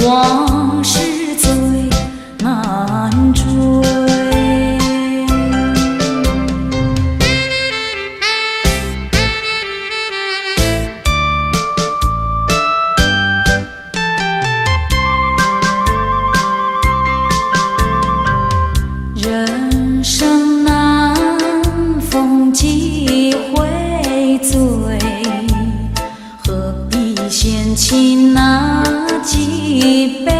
往事最难追。人生难逢几回醉，何必嫌弃那几杯？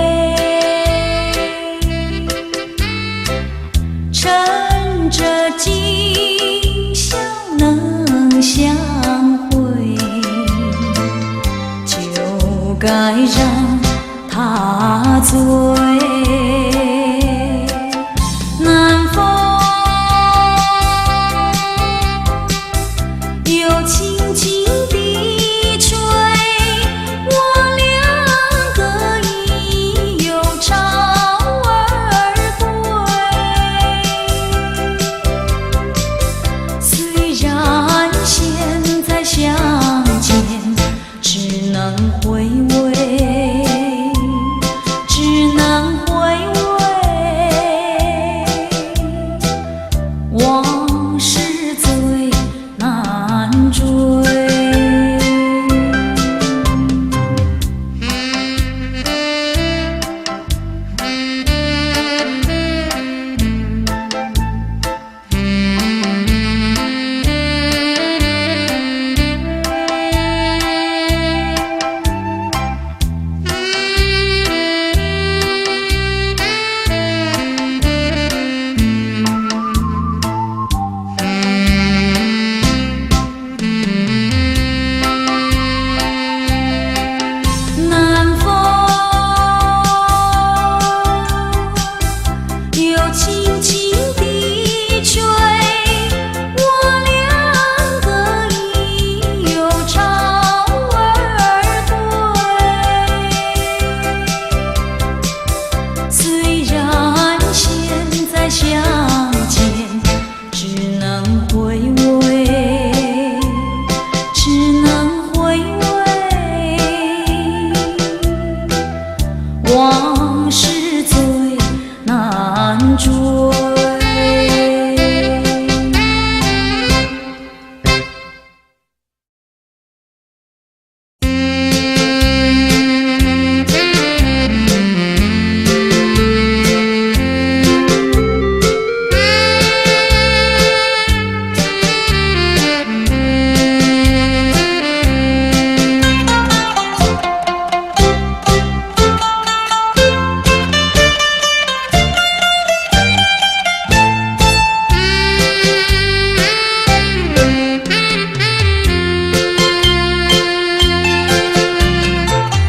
趁着今宵能相会，就该让他醉。南风又轻轻地吹，我两个已又潮儿归。虽然现在相见只能回味，只能回味，往事最难追。南风又轻轻地吹，我两个已又潮儿归。虽然现在相见只能回味，只能回味，往事最难追。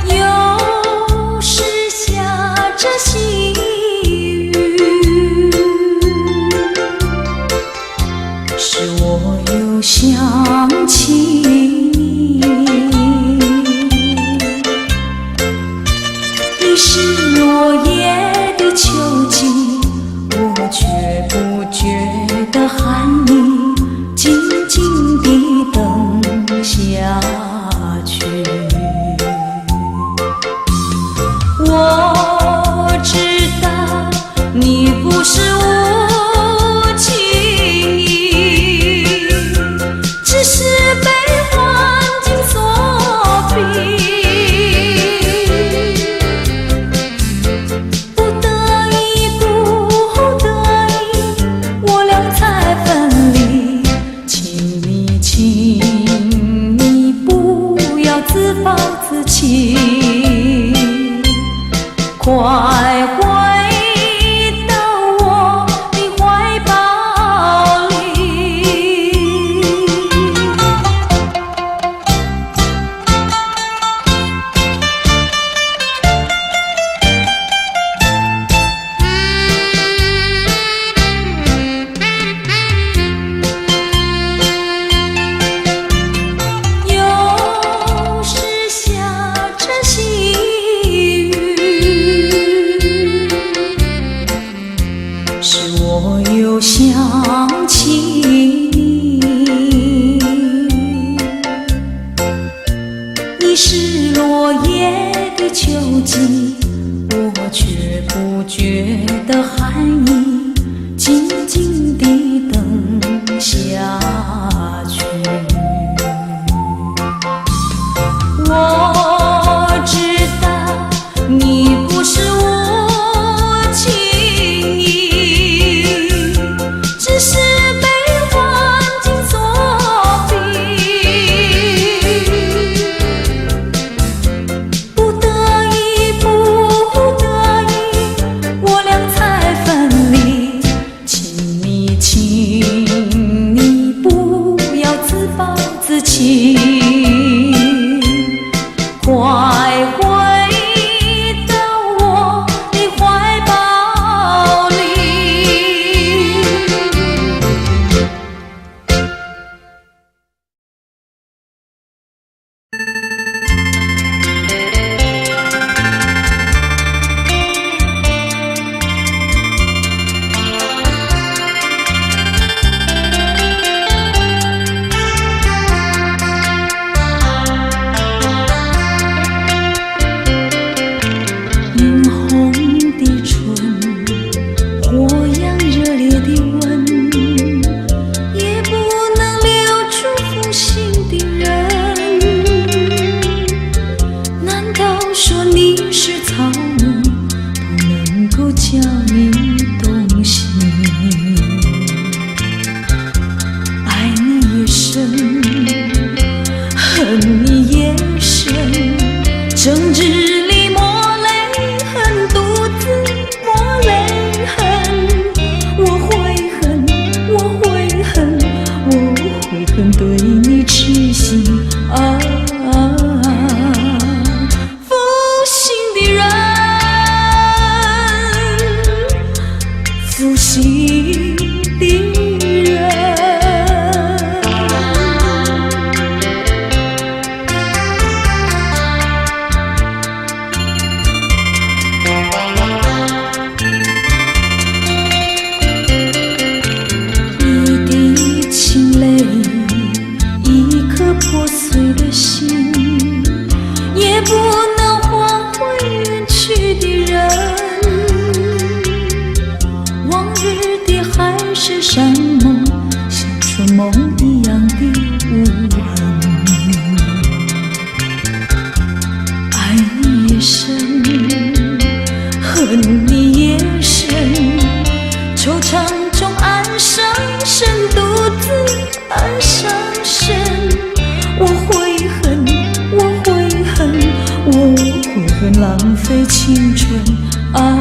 有时下着细雨，使我又想起你。你是落叶的秋季，我却不觉得寒意，静静地等下去。我知道你不是无情意，只是被环境所逼，不得已，不得已，我俩才分离。请你，请你不要自暴自弃，快回到我的怀抱里。有时下着细雨，觉的寒意，静静地等下去。我知道你不是无情意，只是被环境所逼，不得已，不得已，我俩才分离。请你不要自暴自弃，快回到我的怀抱里。叫你动心，爱你越深，恨你也深，正直里抹泪痕，独自抹泪痕。我悔恨，我悔恨，我悔恨对你痴心啊！负心的人，负心的人。一滴清泪，一颗破碎的心，也不能换回远去的人。往日的海誓山盟，像春梦一样的无痕。爱你也深，恨你也深，惆怅中暗伤神，独自暗伤神。我悔恨，我悔恨，我悔恨浪费青春啊！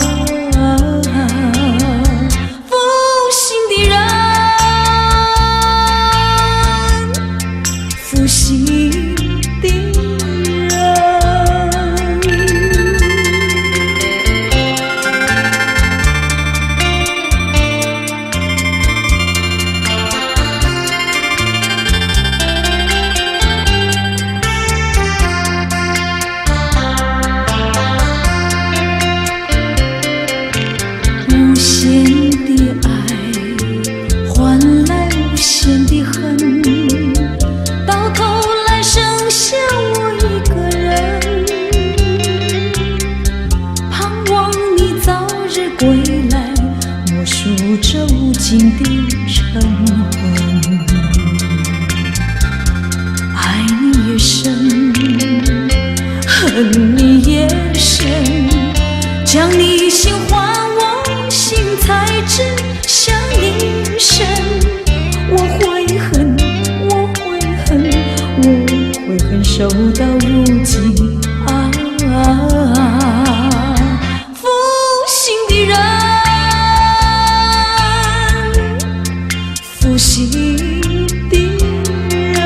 负心的人，负心的人。无限的爱换来无限的恨，到头来剩下我一个人。盼望你早日归来，默数这无尽的晨昏。爱你越深，恨你也深，将你心还我心，才知相依深。我悔恨，我悔恨，我悔恨守到如今啊！负心的人，负心的人。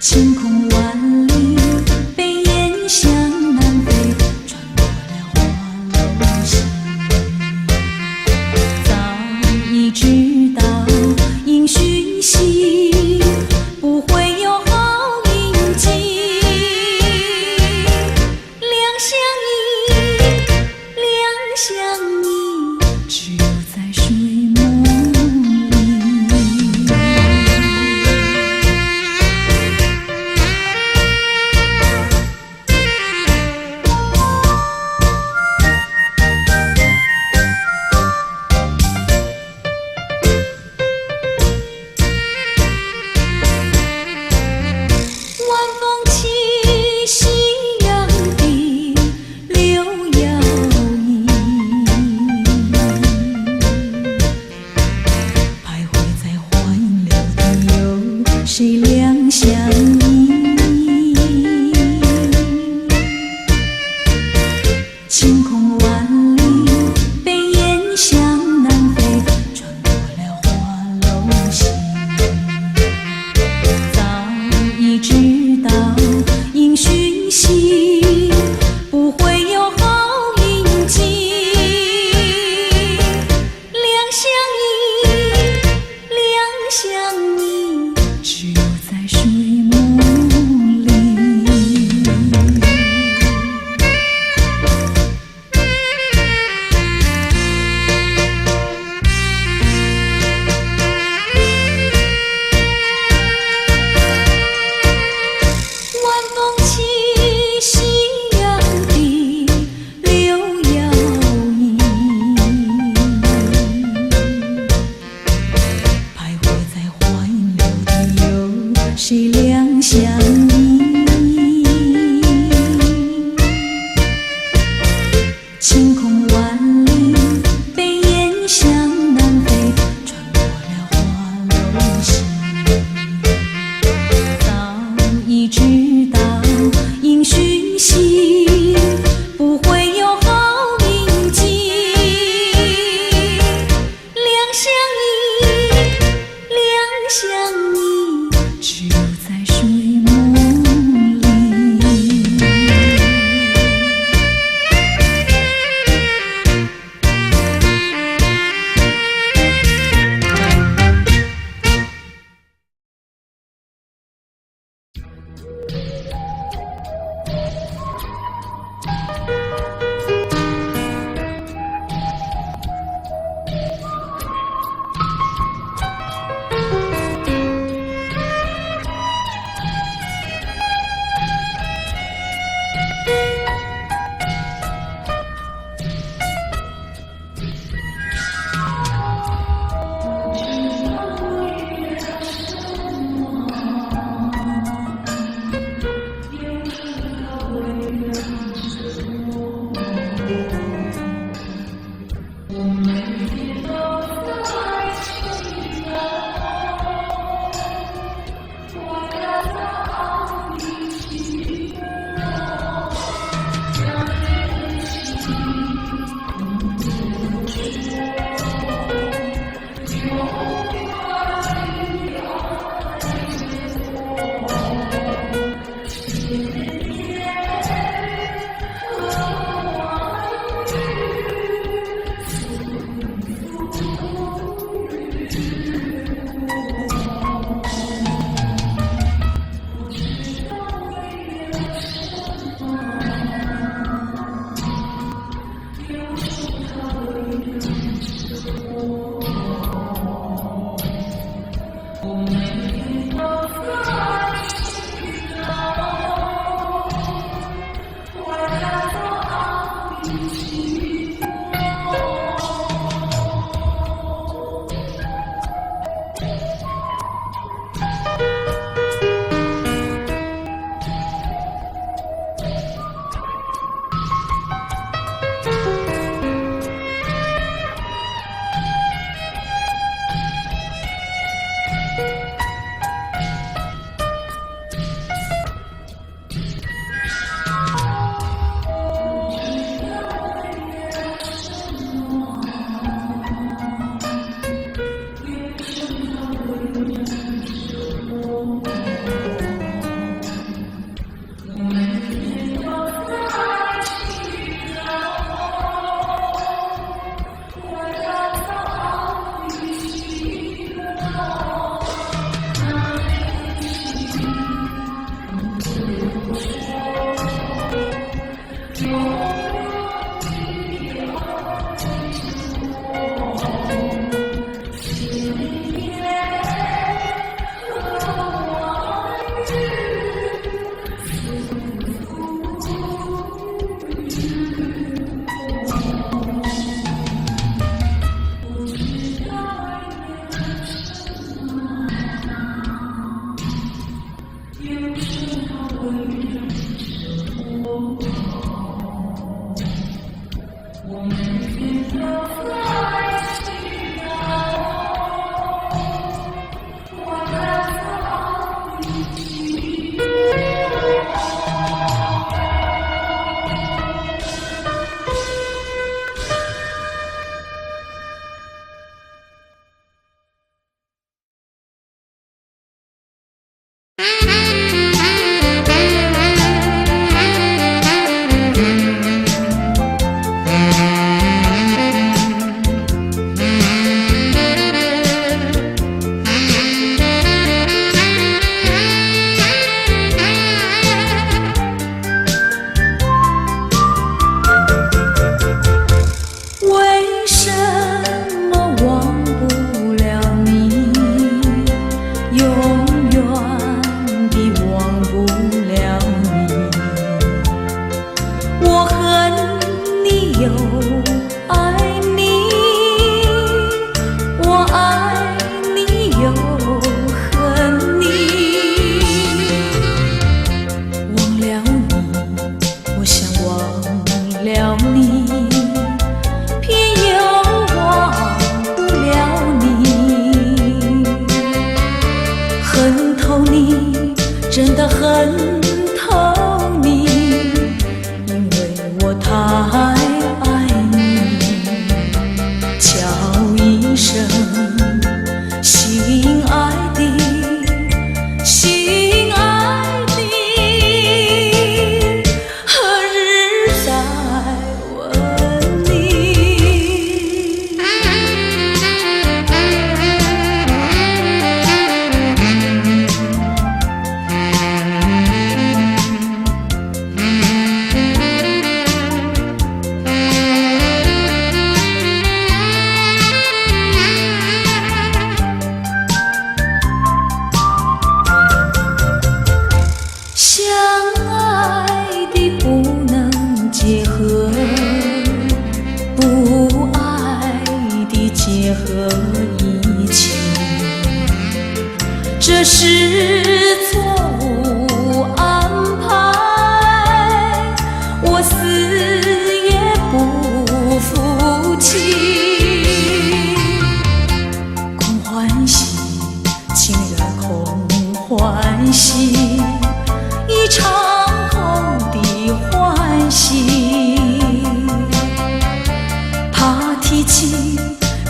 晴空万里，北雁向南飞，穿过了花楼溪。早已知道应讯息，不会有好运气。两相依，两相依，只有在睡梦里。晚风起，夕阳低，柳摇曳，徘徊在花影柳地，有谁两相依？晴空万里，北雁向南飞，穿过了花楼溪。早已知道应讯息，不会有好运气。两相依，两相依，只有在睡梦里。晚风起，夕阳低，柳摇曳，徘徊在花影柳地，有谁两相依？晴空万里，北雁向南飞，穿过了花楼溪。早已知道应讯息，不会有好运气。两相依，两相依，只有在睡梦里。永远地忘不了你。我恨你又爱你，我爱你又恨你。忘了你，我想忘了你，偏又忘不了你。恨透你，真的恨透你，因为我太爱你。叫一声心爱的，心爱的，何日再问你？相爱的不能结合，不爱的结合一起，这是错误安排，我死也不服气。空欢喜，情人空欢喜，一场空的欢喜。怕提起，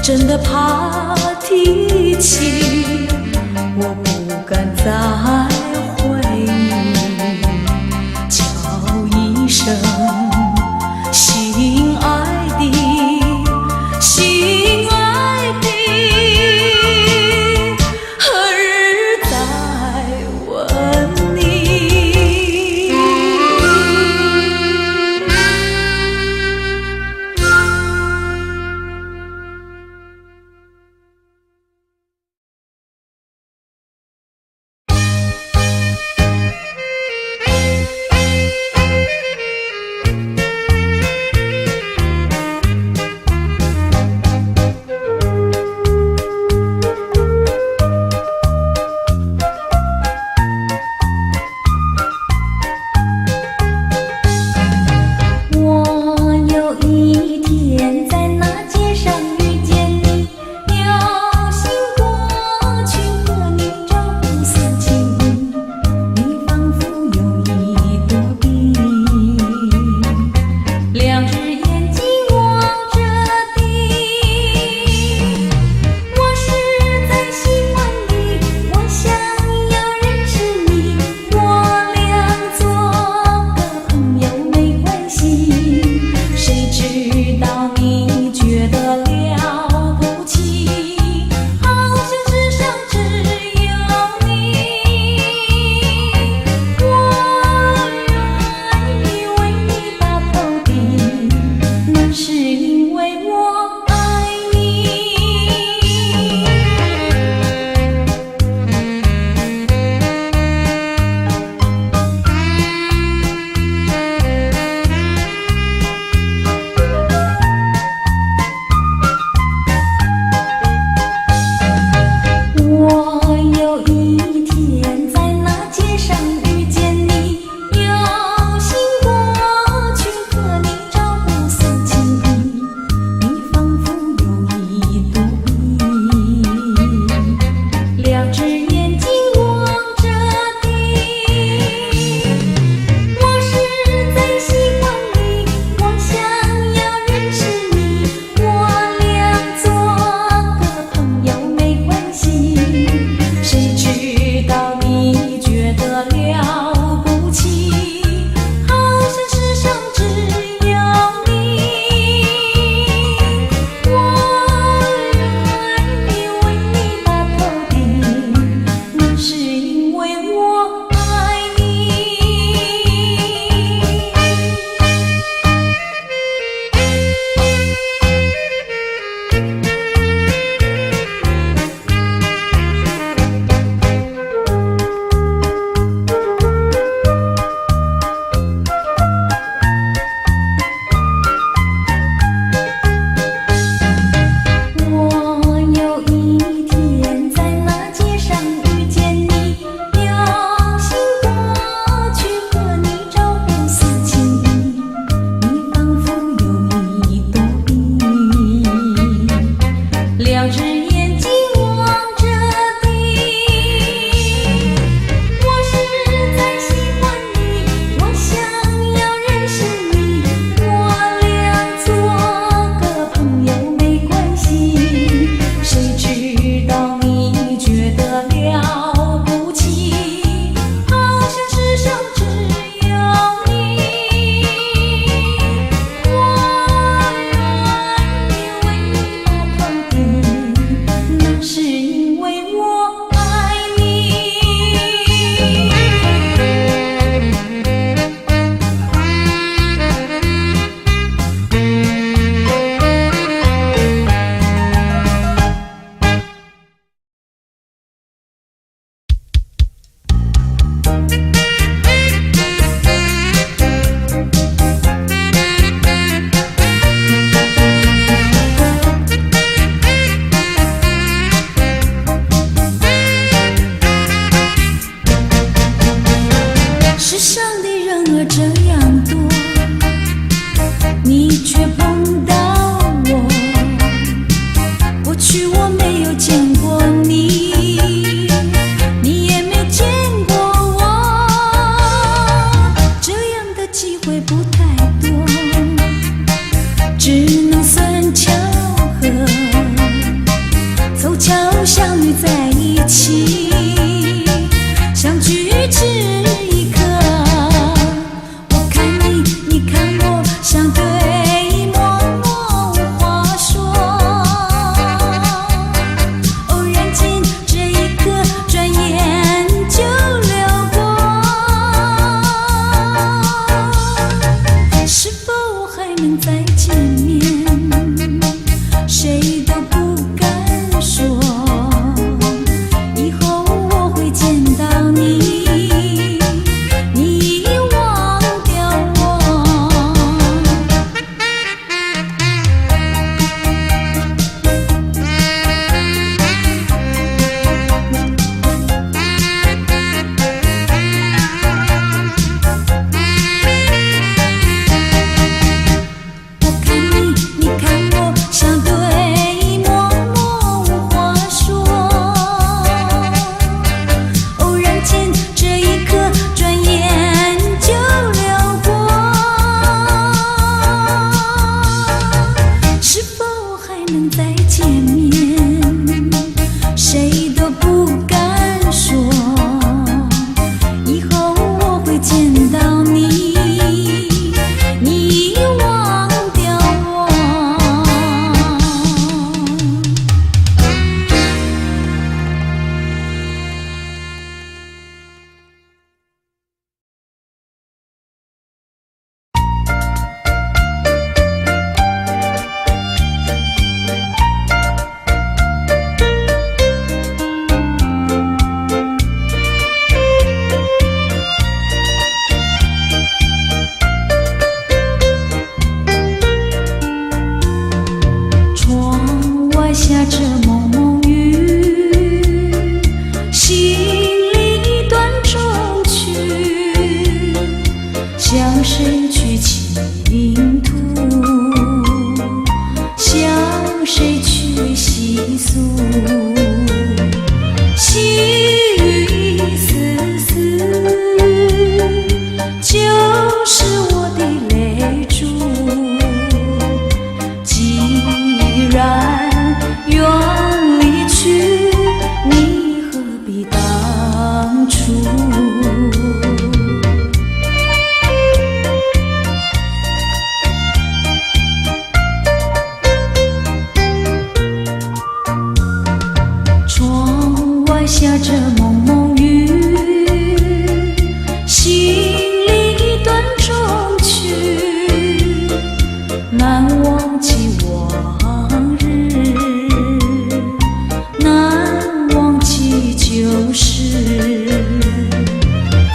真的怕提起，我不敢再回忆。叫一声心爱的，心爱的，何日再问你？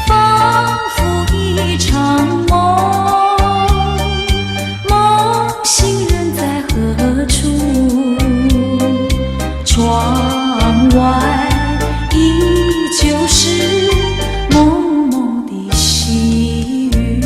仿佛一场梦，梦醒人在何处？窗外依旧是蒙蒙的细雨。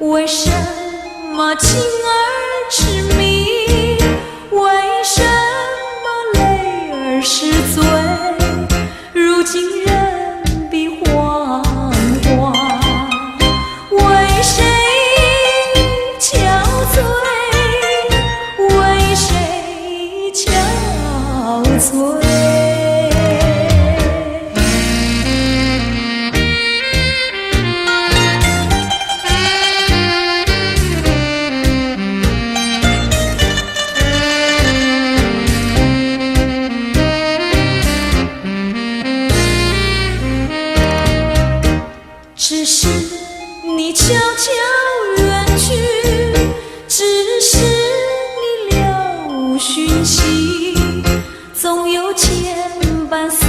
为什么情儿痴迷？为什么泪儿是醉？如今人比黄花，为谁憔悴？为谁憔悴？只是你悄悄远去，只是你了无讯息，总有千般思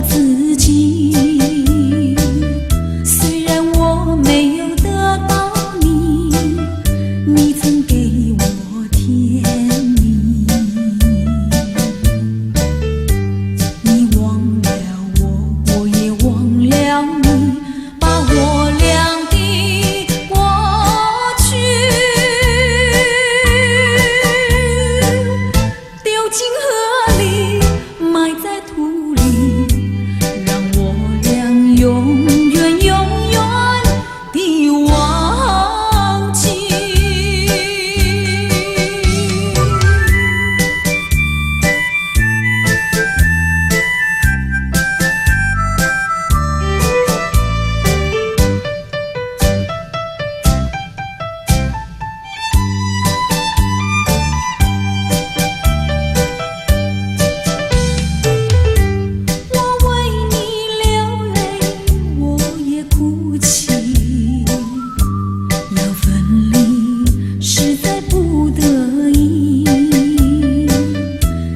自己。虽然我没有得到你，你曾给我甜蜜。你忘了我，我也忘了你，把我俩的过去丢进河里，埋在土里，让我俩永远永远地忘记。我为你流泪，我也哭泣。要分离，实在不得已，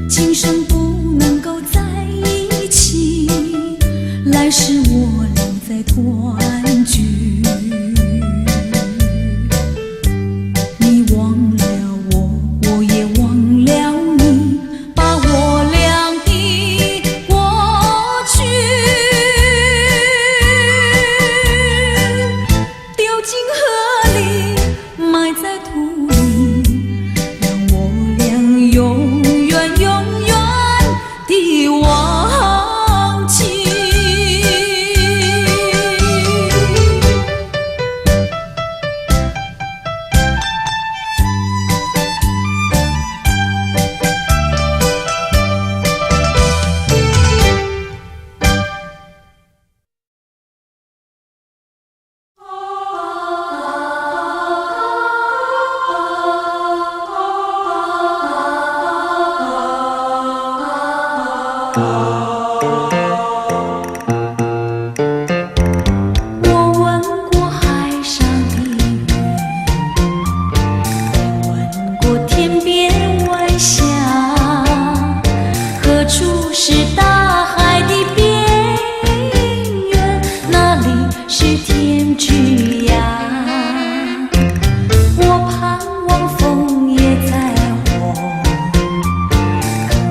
今生不能够在一起，来世我俩再团聚。你忘了我，我也忘了你，把我俩的过去丢进河里，埋在土里，让我俩永远永远地忘记。我问过海上的月，也问过天边晚霞，何处是大海的边缘？哪里是天之涯？我盼望枫叶再红，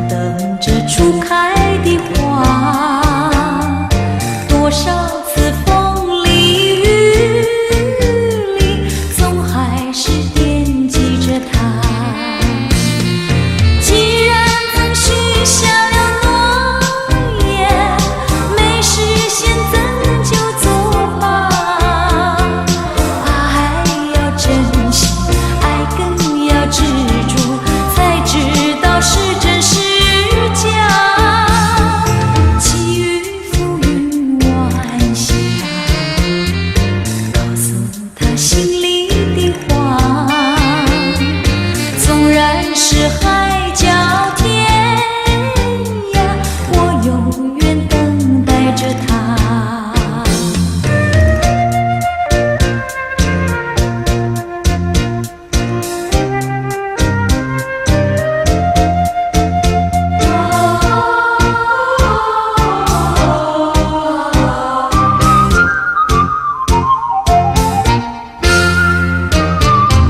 等着初开的花，多少次风里雨里，总还是惦记着他。既然曾许下了诺言，没实现怎就作罢？爱要珍惜，爱更要执着，才知道是真是假。寄予浮云晚霞，告诉他心里的话。纵然是海角天涯，我永远等待着他。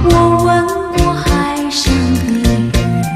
我问过海上的月，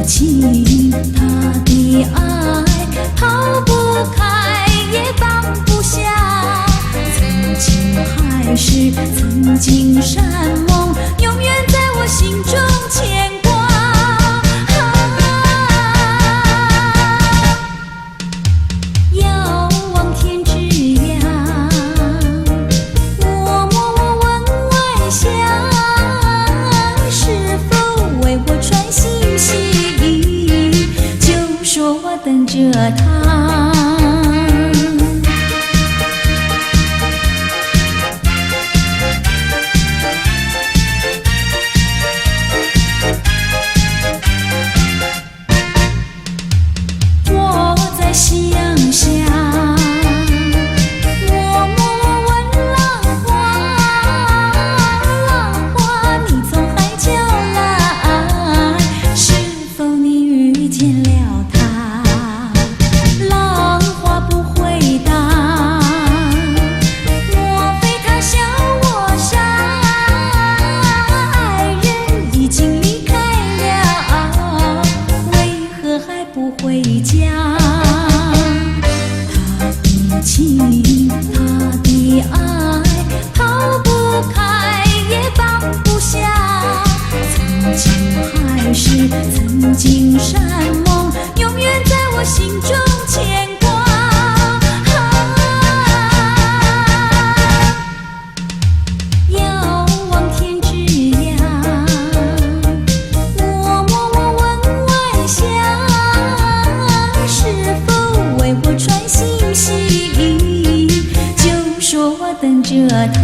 情，他的爱抛不开也放不下。曾经海誓，曾经山盟，永远在我心中牵挂。遥望天之涯，默默我问晚霞，是否为我传信息？就说我等着他。夕阳下，默默问浪花，浪花你从海角来，是否你遇见了他？浪花不回答，莫非他笑我傻？爱人已经离开了，为何还不回家？情，他的爱抛不开也放不下。曾经海誓，曾经山盟，永远在我心中牵挂。遥望天之涯，默默我问晚霞，是否为我传信息？就说我等着他。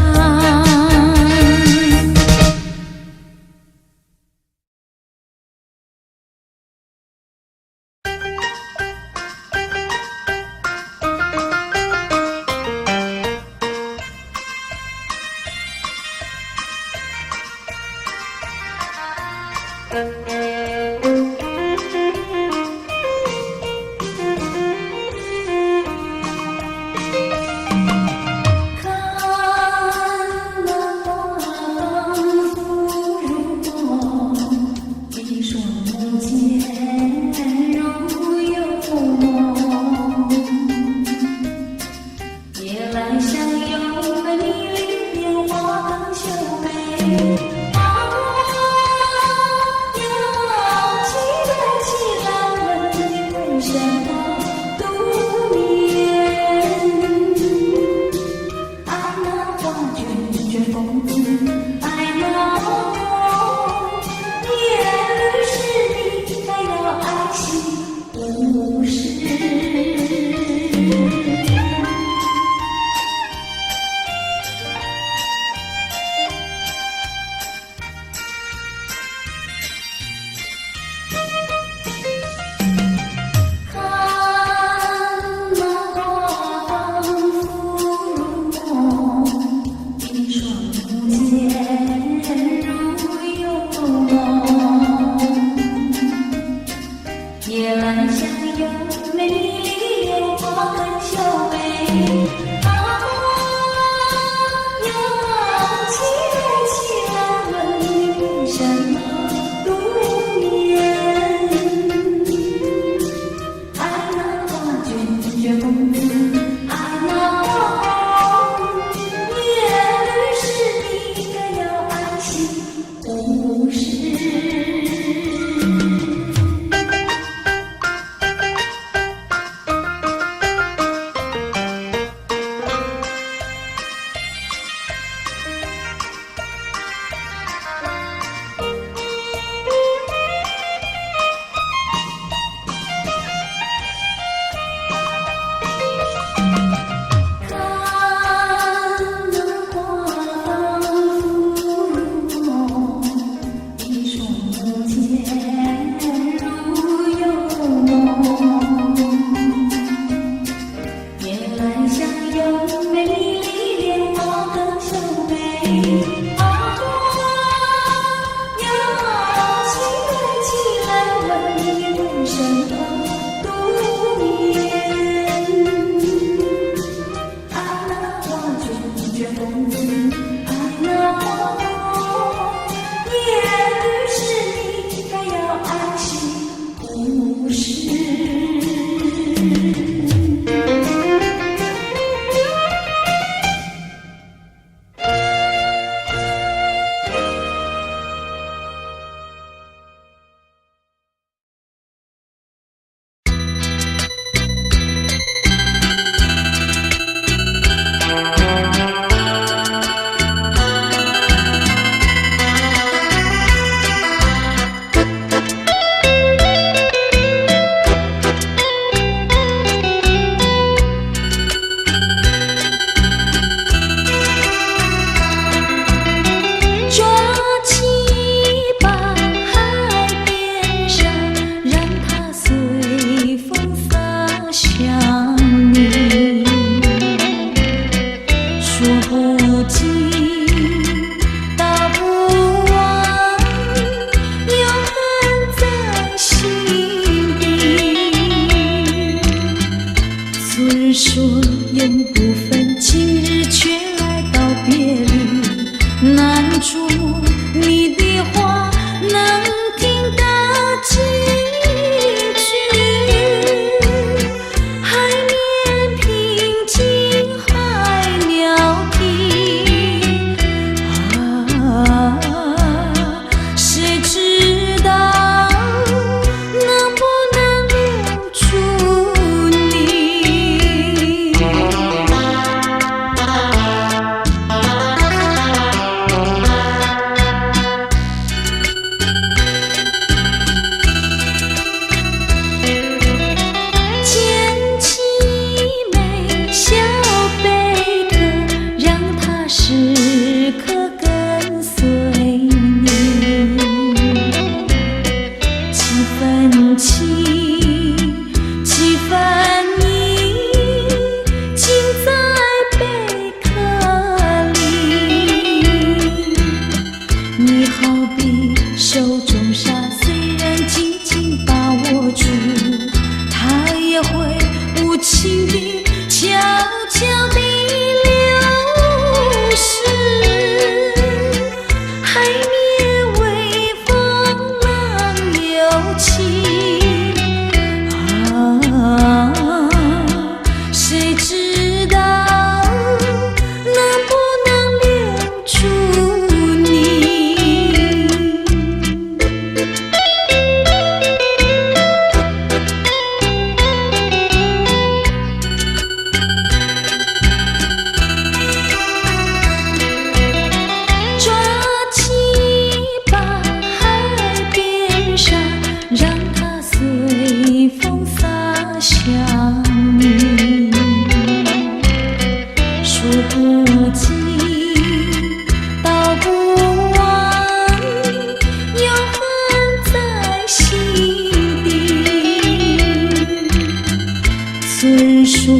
做人说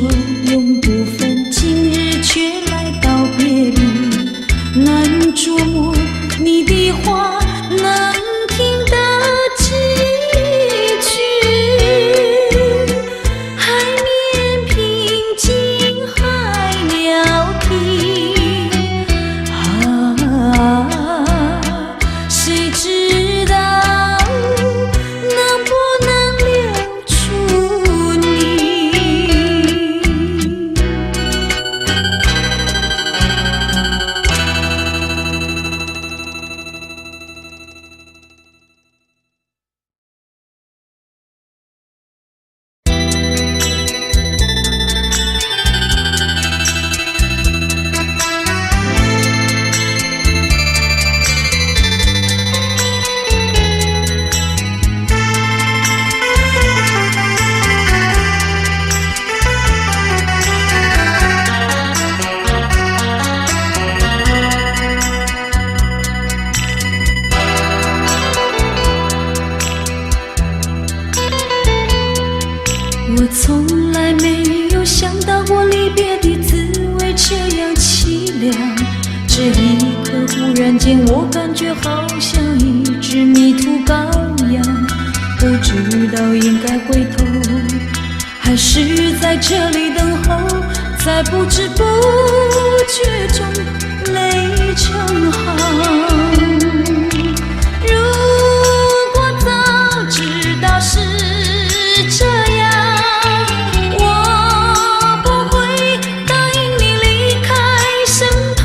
永不分，今日却来道别离，难琢磨你的话能听得几句，海面平静海鸟啼，谁知道能不能留住你。我从来没有想到过离别的滋味这样凄凉，这一刻忽然间我感觉好像一只迷途羔羊，不知道应该回头还是在这里等候，在不知不觉中泪成行。如果早知道是这样，我不会答应你离开身旁。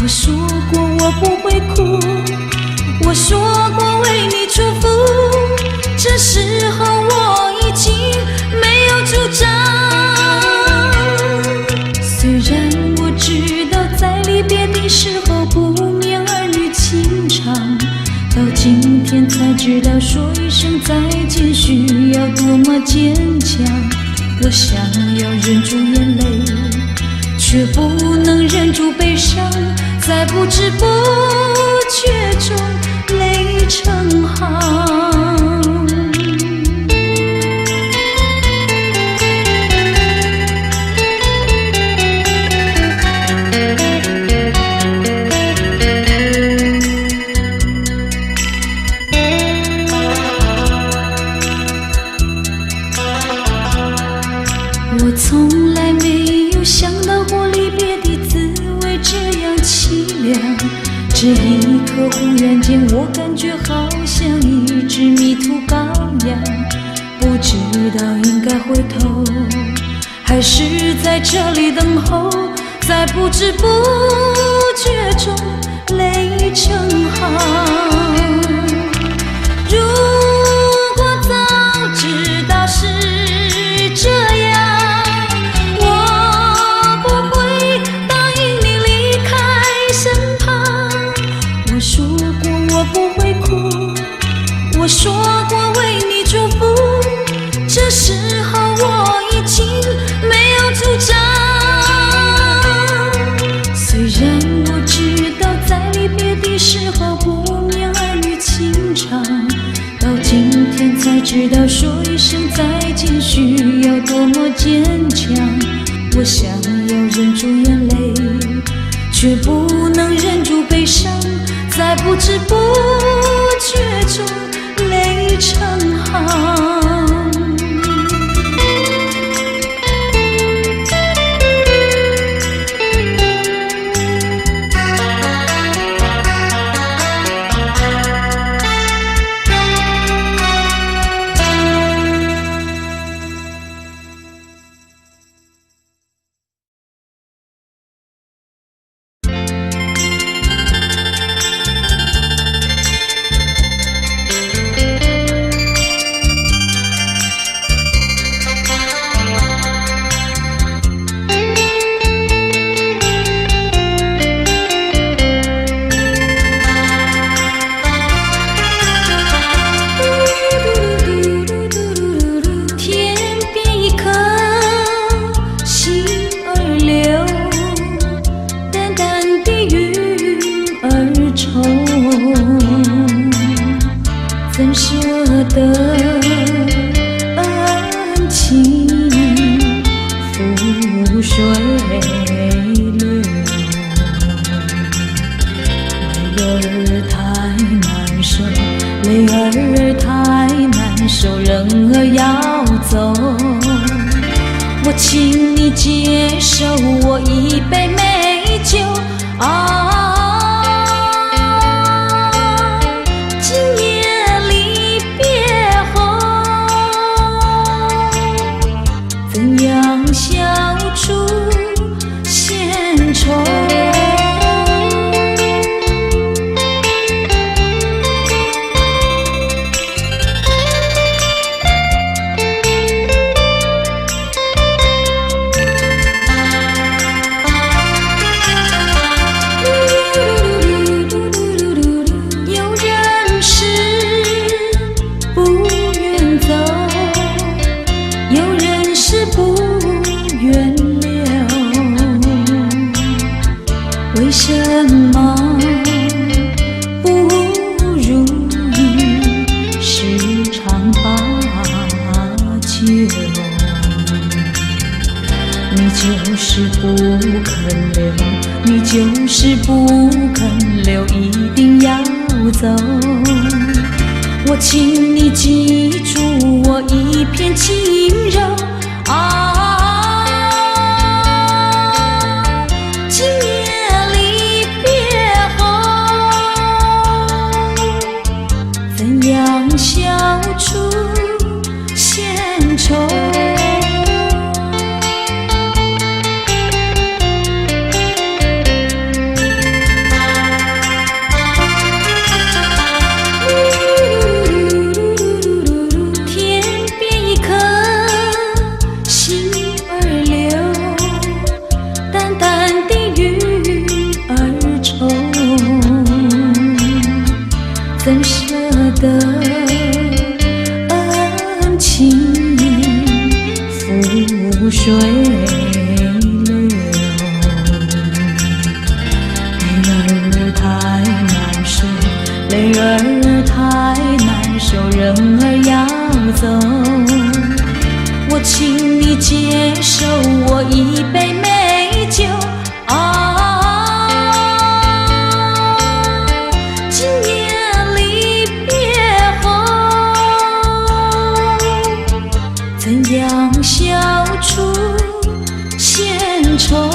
我说过我不会哭，我说过为你祝福，这时候我已经没有主张。虽然我知道在离别的时候不免儿女情长，到今天才知道说一声再见需要多么坚强。我想要忍住眼泪，却不能忍住悲伤，在不知不觉中泪成行。我从来没有想到过离别的滋味这样凄凉，这一刻忽然间我感觉好像一只迷途羔羊，不知道应该回头还是在这里等候，在不知不觉中泪成行。如果早知道是这样，我说过我不会哭，我说过为你祝福，这时候我已经没有主张。虽然我知道在离别的时候不免儿女情长，到今天才知道说一声再见需要多么坚强。我想要忍住眼泪，却不能忍住悲伤，在不知不觉中泪成行。人儿要走，我请你接受我一杯美酒今夜离别后，怎样消除闲愁？为什么不如意时常把酒？你就是不肯留，你就是不肯留，一定要走。我请你记住我一片轻柔消除闲愁。天边一颗星儿流，淡淡的云儿愁，怎舍得覆水流，泪儿太难收，泪儿太难收，人儿要走，我请你接受我一杯美酒今夜离别后，怎样消除闲愁？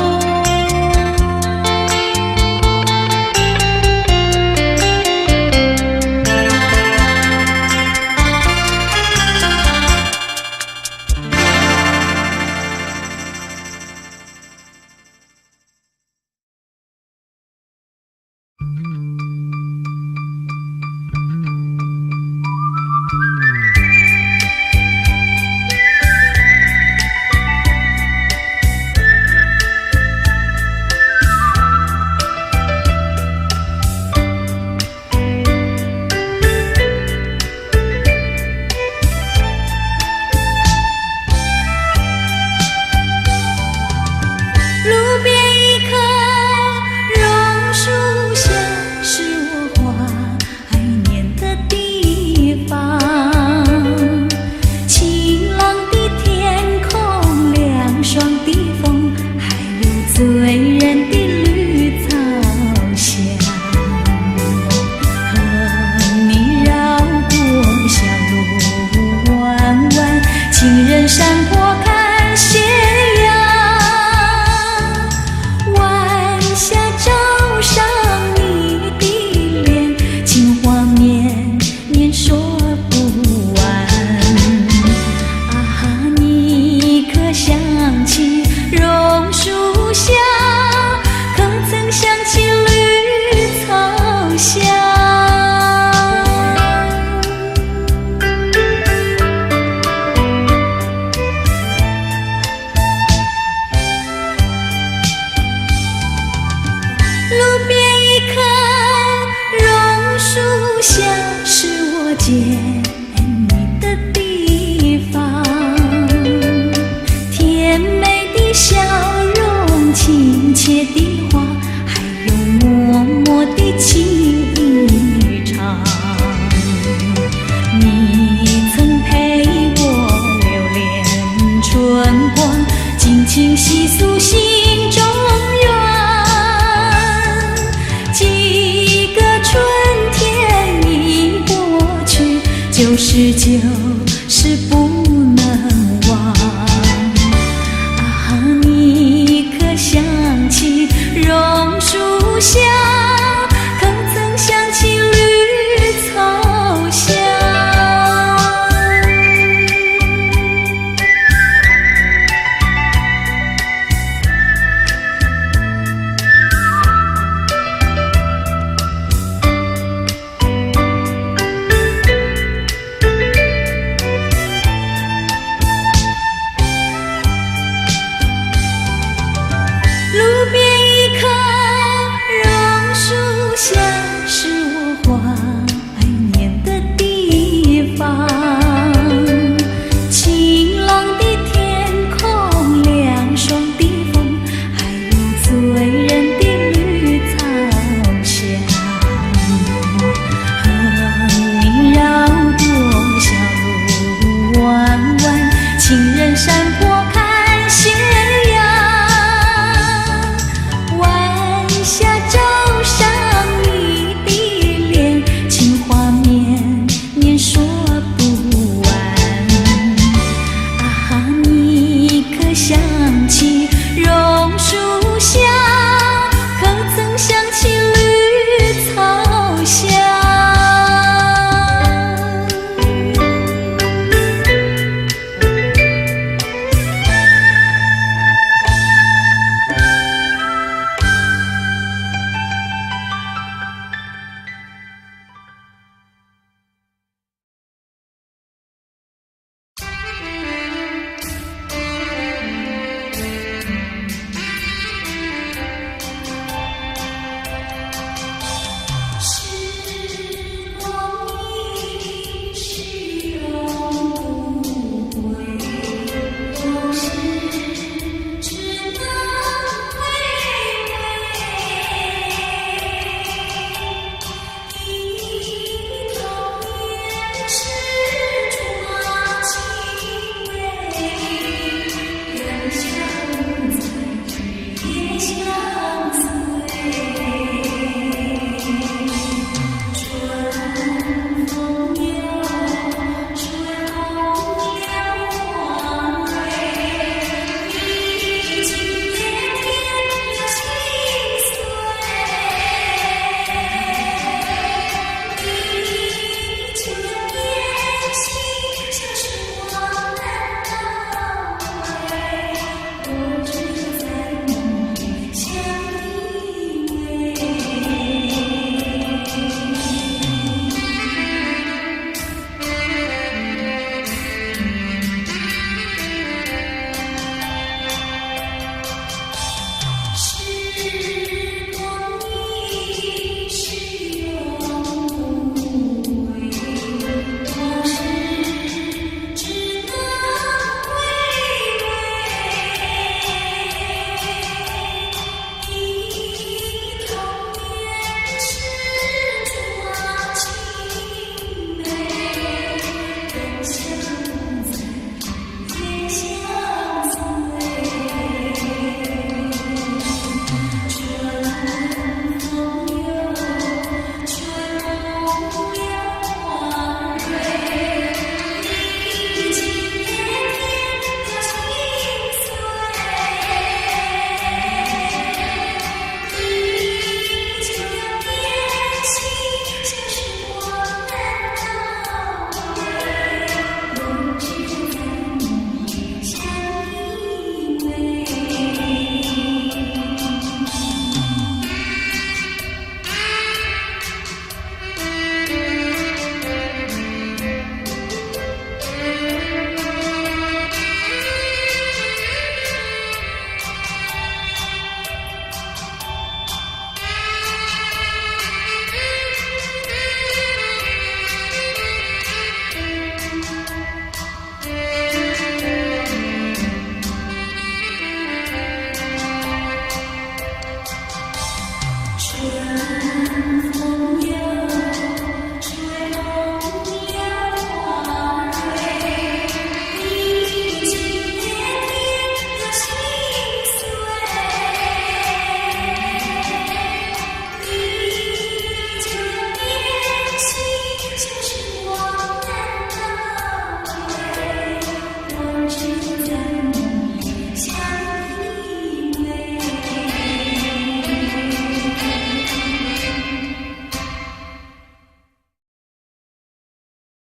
山坡。